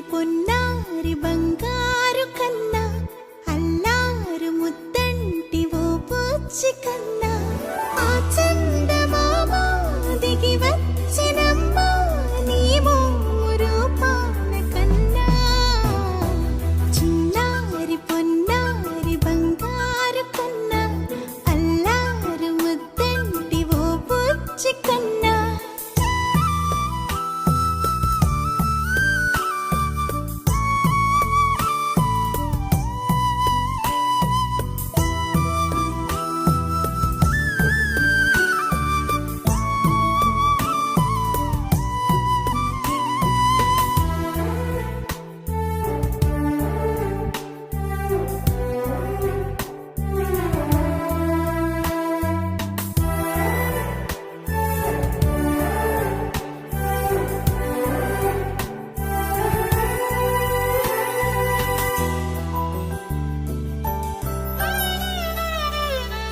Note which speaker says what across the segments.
Speaker 1: పొన్నారి బంగారు కన్నా అల్లారు ముద్దంటి ఓ పుచ్చి కన్నా ఆ చందమామ దిగి వచ్చినమ్మ నీ రూపాల కన్నా చిన్నారి పొన్నారి బంగారు కన్నా అల్లారు ముద్దంటి ఓ పుచ్చి కన్నా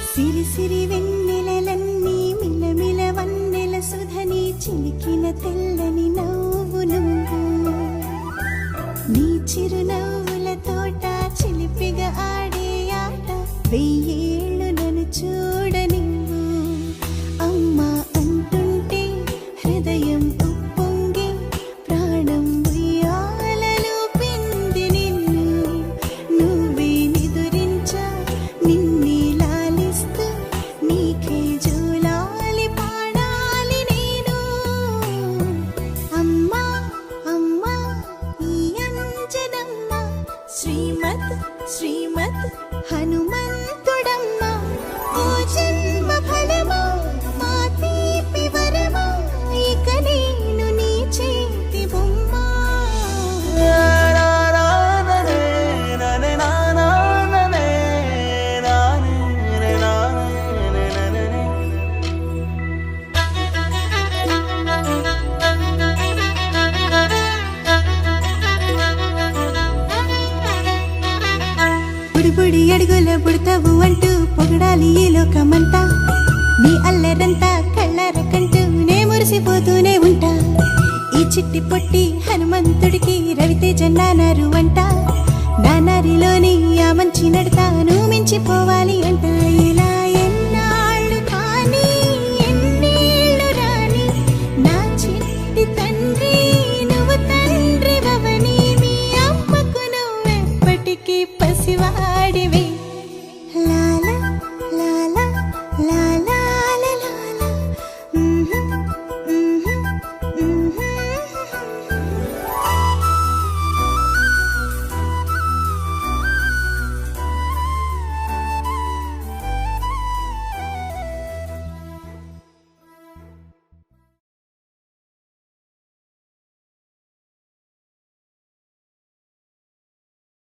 Speaker 1: సిరి సిరి వెన్నెలలన్నీ మిలమిల వన్నెల సుధని చిలికిన తెల్లని నవ్వు నువ్వు నీ చిరునవ్వుల తోట చిలిపిగా ఆడే ఆట వెయ్యేళ్ళు నన్ను చూడనివ్వు అమ్మా అంటుంటే హృదయం ఉప్పొంగి ప్రాణం ఉయ్యాలలో పిండి నిన్ను నువ్వే నిదురించా నిన్నే నీకే జోలాలి పాడాలి నేను అమ్మా అమ్మా ఈ అంజనమ్మ శ్రీమత్ శ్రీమత్ హనుమంతుడమ్మ ఓ జన్మ ఫలమా మా తీపి వరమా ఇక నేను నీ చేతి బొమ్మ బుడి అడుగుల బుడతావు అంటూ పొగడాలి ఈ లోకమంతా నీ అల్లరంతా కళ్ళారకంటూ నే మురిసిపోతూనే ఉంటా ఈ చిట్టి పొట్టి హనుమంతుడికి రవితేజ నానారు అంట నానారిలోని ఆ మంచి నడతాను మించిపోవాలి అంట